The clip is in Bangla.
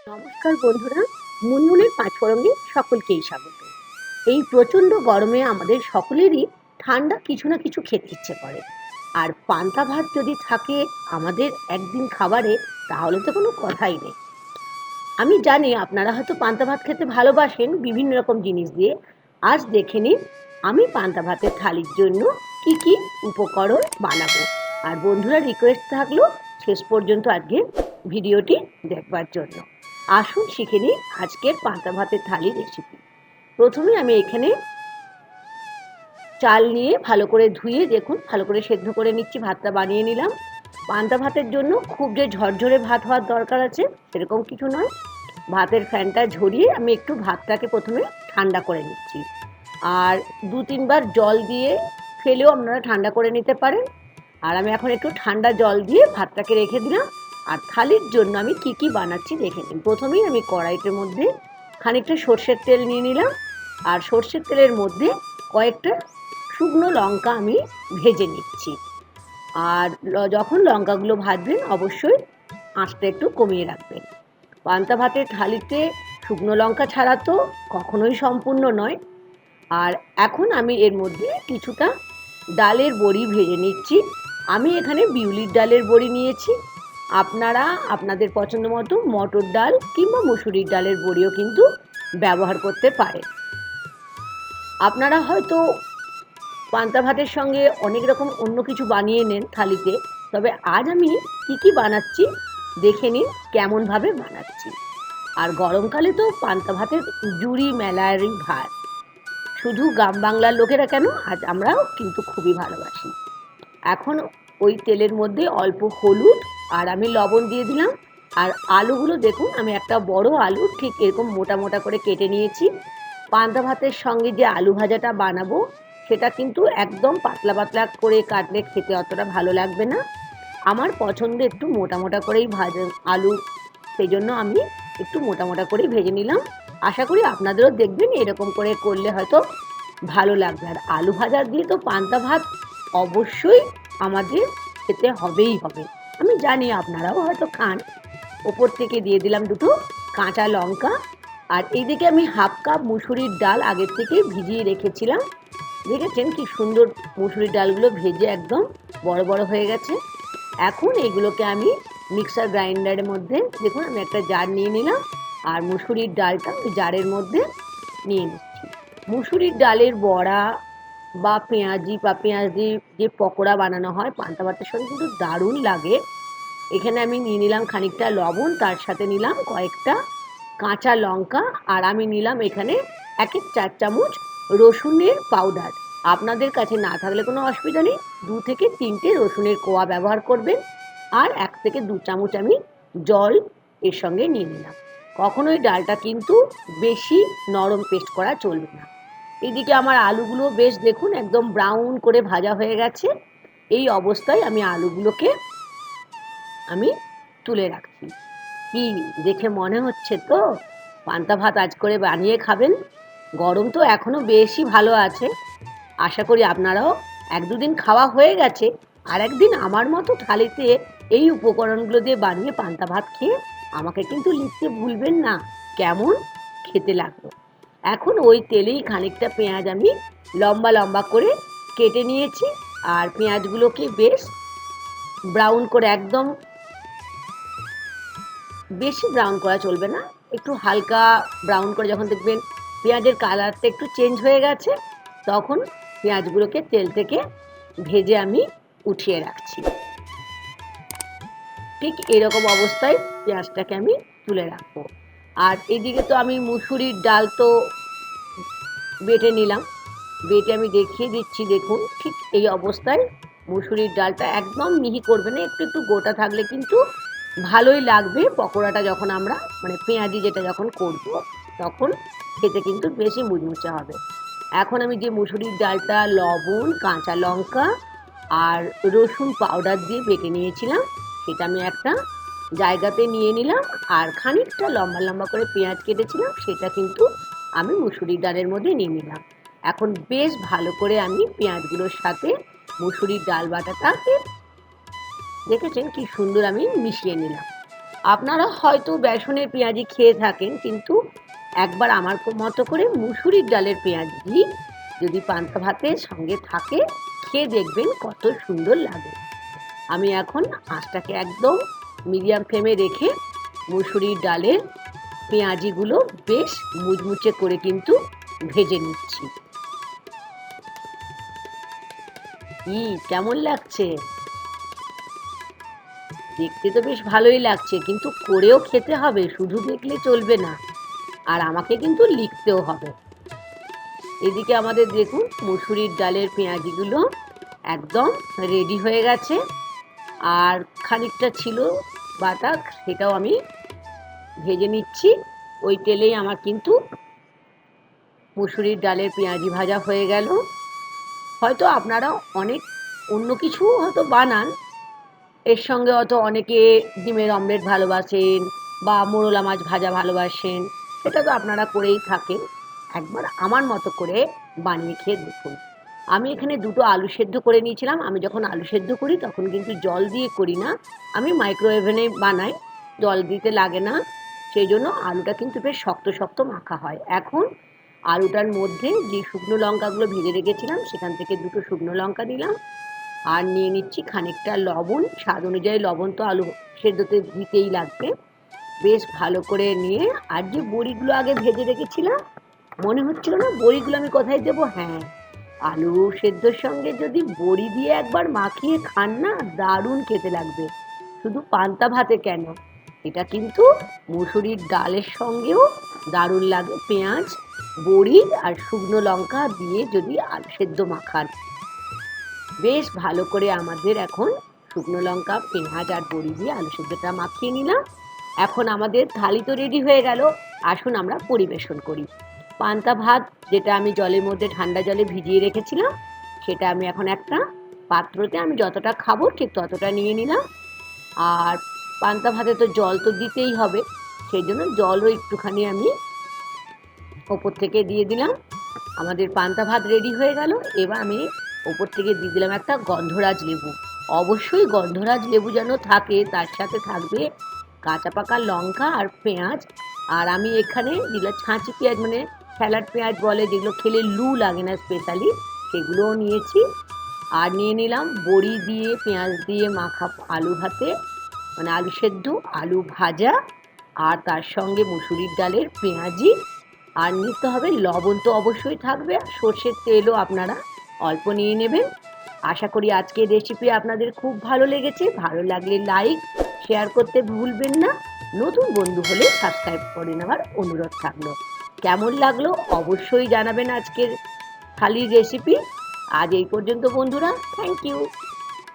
নমস্কার বন্ধুরা, মুনমুনের পাঁচফোড়নে সকলকেই স্বাগত। এই প্রচণ্ড গরমে আমাদের সকলেরই ঠান্ডা কিছু না কিছু খেতে ইচ্ছে করে। আর পান্তা ভাত যদি থাকে আমাদের একদিন খাবারে, তাহলে তো কোনো কথাই নেই। আমি জানি আপনারা হয়তো পান্তা ভাত খেতে ভালোবাসেন বিভিন্ন রকম জিনিস দিয়ে। আজ দেখে নিন আমি পান্তা ভাতের থালির জন্য কি কি উপকরণ বানাবো। আর বন্ধুরা, রিকোয়েস্ট থাকলো শেষ পর্যন্ত আজকে ভিডিওটি দেখবার জন্য। আসুন শিখে নিই আজকের পান্তা ভাতের থালির রেসিপি। প্রথমে আমি এখানে চাল নিয়ে ভালো করে ধুয়ে দেখুন ভালো করে সেদ্ধ করে নিচ্ছি। ভাতটা বানিয়ে নিলাম। পান্তা ভাতের জন্য খুব যে ঝরঝরে ভাত হওয়ার দরকার আছে সেরকম কিছু নয়। ভাতের ফ্যানটা ঝরিয়ে আমি একটু ভাতটাকে প্রথমে ঠান্ডা করে নিচ্ছি। আর 2-3 বার জল দিয়ে ফেলেও আপনারা ঠান্ডা করে নিতে পারেন। আর আমি এখন একটু ঠান্ডা জল দিয়ে ভাতটাকে রেখে দিলাম। আর থালির জন্য আমি কি কি বানাচ্ছি দেখে নিন। প্রথমেই আমি কড়াইটার মধ্যে খানিকটা সর্ষের তেল নিয়ে নিলাম। আর সর্ষের তেলের মধ্যে কয়েকটা শুকনো লঙ্কা আমি ভেজে নিচ্ছি। আর যখন লঙ্কাগুলো ভাজবেন অবশ্যই আঁচটা একটু কমিয়ে রাখবেন। পান্তা ভাতের থালিতে শুকনো লঙ্কা ছাড়া তো কখনোই সম্পূর্ণ নয়। আর এখন আমি এর মধ্যে কিছুটা ডালের বড়ি ভেজে নিচ্ছি। আমি এখানে বিউলির ডালের বড়ি নিয়েছি। আপনারা আপনাদের পছন্দ মতো মটর ডাল কিংবা মুসুরির ডালের বড়িও কিন্তু ব্যবহার করতে পারেন। আপনারা হয়তো পান্তা ভাতের সঙ্গে অনেক রকম অন্য কিছু বানিয়ে নেন থালিতে, তবে আজ আমি কি কি বানাচ্ছি দেখে নিন কেমনভাবে বানাচ্ছি। আর গরমকালে তো পান্তা ভাতের জুড়ি মেলারই ভাত। শুধু গ্রাম বাংলার লোকেরা কেন, আজ আমরাও কিন্তু খুবই ভালোবাসি। এখন ওই তেলের মধ্যে অল্প হলুদ আর আমি লবণ দিয়ে দিলাম। আর আলুগুলো দেখুন, আমি একটা বড় আলু ঠিক এরকম মোটা মোটা করে কেটে নিয়েছি। পান্তা ভাতের সঙ্গে যে আলু ভাজাটা বানাবো সেটা কিন্তু একদম পাতলা পাতলা করে কাটলে খেতে অতটা ভালো লাগবে না। আমার পছন্দ একটু মোটা মোটা করেই ভাজা আলু, সেই জন্য আমি একটু মোটা মোটা করেই ভেজে নিলাম। আশা করি আপনাদেরও দেখবেন এরকম করে করলে হয়তো ভালো লাগবে। আর আলু ভাজা দিয়ে তো পান্তা ভাত অবশ্যই আমাদের খেতে হবেই হবে। আমি জানি আপনারাও হয়তো খান। ওপর থেকে দিয়ে দিলাম দুটো কাঁচা লঙ্কা। আর এইদিকে আমি হাফ কাপ মুসুরির ডাল আগের থেকেই ভিজিয়ে রেখেছিলাম। দেখেছেন কি সুন্দর মুসুরির ডালগুলো ভেজে একদম বড় বড় হয়ে গেছে। এখন এইগুলোকে আমি মিক্সার গ্রাইন্ডারের মধ্যে দেখুন আমি একটা জার নিয়ে নিলাম। আর মুসুরির ডালটা ওই জারের মধ্যে নিয়ে নিচ্ছি। মুসুরির ডালের বড়া বা পেঁয়াজি বা পেঁয়াজ দিয়ে যে পকোড়া বানানো হয় পান্তা ভাতের সঙ্গে কিন্তু দারুণ লাগে। এখানে আমি নিয়ে নিলাম খানিকটা লবণ, তার সাথে নিলাম কয়েকটা কাঁচা লঙ্কা। আর আমি নিলাম এখানে 1-4 চামচ রসুনের পাউডার। আপনাদের কাছে না থাকলে কোনো অসুবিধা নেই, 2 থেকে 3টে রসুনের কোয়া ব্যবহার করবেন। আর 1 থেকে 2 চামচ আমি জল এর সঙ্গে নিয়ে নিলাম। কখনোই ডালটা কিন্তু বেশি নরম পেস্ট করা চলবে না। এদিকে আমার আলুগুলো বেশ দেখুন একদম ব্রাউন করে ভাজা হয়ে গেছে। এই অবস্থায় আমি আলুগুলোকে আমি তুলে রাখছি। কি দেখে মনে হচ্ছে তো পান্তা ভাত আজ করে বানিয়ে খাবেন? গরম তো এখনো বেশি ভালো আছে। আশা করি আপনারাও 1-2 দিন খাওয়া হয়ে গেছে আর একদিন আমার মতো থালিতে এই উপকরণগুলো দিয়ে বানিয়ে পান্তা ভাত খেয়ে আমাকে কিন্তু লিখতে ভুলবেন না কেমন খেতে লাগলো। এখন ওই তেলেই খানিকটা পেঁয়াজ আমি লম্বা লম্বা করে কেটে নিয়েছি। আর পেঁয়াজগুলোকে বেশ ব্রাউন করে, একদম বেশি ব্রাউন করা চলবে না, একটু হালকা ব্রাউন করে যখন দেখবেন পেঁয়াজের কালারটা একটু চেঞ্জ হয়ে গেছে, তখন পেঁয়াজগুলোকে তেল থেকে ভেজে আমি উঠিয়ে রাখছি। ঠিক এরকম অবস্থায় পেঁয়াজটাকে আমি তুলে রাখবো। আর এদিকে তো আমি মুসুরির ডাল তো বেটে নিলাম। বেটে আমি দেখিয়ে দিচ্ছি দেখুন ঠিক এই অবস্থায়। মুসুরির ডালটা একদম মিহি করবে না, একটু একটু গোটা থাকলে কিন্তু ভালোই লাগবে পকোড়াটা যখন আমরা মানে পেঁয়াজি যেটা যখন করব তখন খেতে কিন্তু বেশি মুচমুচে হবে। এখন আমি যে মুসুরির ডালটা লবণ, কাঁচা লঙ্কা আর রসুন পাউডার দিয়ে বেটে নিয়েছিলাম সেটা আমি একটা জায়গাতে নিয়ে নিলাম। আর খানিকটা লম্বা লম্বা করে পেঁয়াজ কেটেছিলাম সেটা কিন্তু আমি মুসুরির ডালের মধ্যে নিয়ে নিলাম। এখন বেশ ভালো করে আমি পেঁয়াজগুলোর সাথে মুসুরির ডাল বাটাটাকে দেখেছেন কি সুন্দর আমি মিশিয়ে নিলাম। আপনারা হয়তো বেসনের পেঁয়াজি খেয়ে থাকেন, কিন্তু একবার আমার মতো করে মুসুরির ডালের পেঁয়াজি যদি পান্তা ভাতের সঙ্গে থাকে, খেয়ে দেখবেন কত সুন্দর লাগে। আমি এখন আঁচটাকে একদম মিডিয়াম ফ্লেমে রেখে মুসুরির ডালের পেঁয়াজিগুলো বেশ মুচমুচে করে কিন্তু ভেজে নিচ্ছি। কেমন লাগছে? দেখতে তো বেশ ভালোই লাগছে, কিন্তু করেও খেতে হবে, শুধু দেখলে চলবে না, আর আমাকে কিন্তু লিখতেও হবে। এদিকে আমাদের দেখুন মুসুরির ডালের পেঁয়াজিগুলো একদম রেডি হয়ে গেছে, আর খানিকটা ছিল বাটা, সেটাও আমি ভেজে নিচ্ছি। ওই তেলেই আমার কিন্তু মুসুরির ডালের পেঁয়াজি ভাজা হয়ে গেল। হয়তো আপনারা অনেক অন্য কিছু হয়তো বানান, এর সঙ্গে হয়তো অনেকে ডিমের অমলেট ভালোবাসেন বা মোরলা মাছ ভাজা ভালোবাসেন, সেটা তো আপনারা করেই থাকেন। একবার আমার মতো করে বানিয়ে খেয়ে দেখুন। আমি এখানে দুটো আলু সেদ্ধ করে নিয়েছিলাম। আমি যখন আলু সেদ্ধ করি তখন কিন্তু জল দিয়ে করি না, আমি মাইক্রোওয়েভেনে বানাই, জল দিতে লাগে না, সেই জন্য আলুটা কিন্তু বেশ শক্ত শক্ত মাখা হয়। এখন আলুটার মধ্যে যে শুকনো লঙ্কাগুলো ভেজে রেখেছিলাম সেখান থেকে দুটো শুকনো লঙ্কা দিলাম, আর নিয়ে নিচ্ছি খানিকটা লবণ, স্বাদ অনুযায়ী লবণ তো আলু সেদ্ধতে দিতেই লাগবে। বেশ ভালো করে নিয়ে, আর যে বড়িগুলো আগে ভেজে রেখেছিলাম, মনে হচ্ছিল না বড়িগুলো আমি কোথায় দেবো, হ্যাঁ, আলু সেদ্ধর সঙ্গে যদি বড়ি দিয়ে একবার মাখিয়ে খান না, দারুণ খেতে লাগবে। শুধু পান্তা ভাতে কেন, এটা কিন্তু মুসুরির ডালের সঙ্গেও দারুণ লাগে। পেঁয়াজ, বড়ি আর শুকনো লঙ্কা দিয়ে যদি আলু সেদ্ধ মাখান, বেশ ভালো করে আমাদের এখন শুকনো লঙ্কা, পেঁয়াজ আর বড়ি দিয়ে আলু সেদ্ধটা মাখিয়ে নিলাম। এখন আমাদের থালি তো রেডি হয়ে গেল, আসুন আমরা পরিবেশন করি। পান্তা ভাত যেটা আমি জলের মধ্যে ঠান্ডা জলে ভিজিয়ে রেখেছিলাম, সেটা আমি এখন একটা পাত্রতে, আমি যতটা খাবো ঠিক ততটা নিয়ে নিলাম। আর পান্তা ভাতে তো জল তো দিতেই হবে, সেই জন্য জলও একটুখানি আমি ওপর থেকে দিয়ে দিলাম। আমাদের পান্তা ভাত রেডি হয়ে গেল। এবার আমি ওপর থেকে দিয়ে দিলাম একটা গন্ধরাজ লেবু। অবশ্যই গন্ধরাজ লেবু যেন থাকে, তার সাথে থাকবে কাঁচা পাকা লঙ্কা আর পেঁয়াজ। আর আমি এখানে যেগুলো ছাঁচি পেঁয়াজ, মানে স্যালাড পেঁয়াজ বলে, যেগুলো খেলে লু লাগে না স্পেশালি, সেগুলোও নিয়েছি। আর নিয়ে নিলাম বড়ি দিয়ে পেঁয়াজ দিয়ে মাখা আলু ভাতে, মানে আলু সেদ্ধ, আলু ভাজা, আর তার সঙ্গে মুসুরির ডালের পেঁয়াজি। আর নিতে হবে লবণ তো অবশ্যই থাকবে, আর সর্ষের তেলও আপনারা অল্প নিয়ে নেবেন। আশা করি আজকের রেসিপি আপনাদের খুব ভালো লেগেছে। ভালো লাগলে লাইক শেয়ার করতে ভুলবেন না। নতুন বন্ধু হলে সাবস্ক্রাইব করে নেওয়ার অনুরোধ থাকলো। কেমন লাগলো অবশ্যই জানাবেন আজকের থালির রেসিপি। আজ এই পর্যন্ত বন্ধুরা, থ্যাংক ইউ।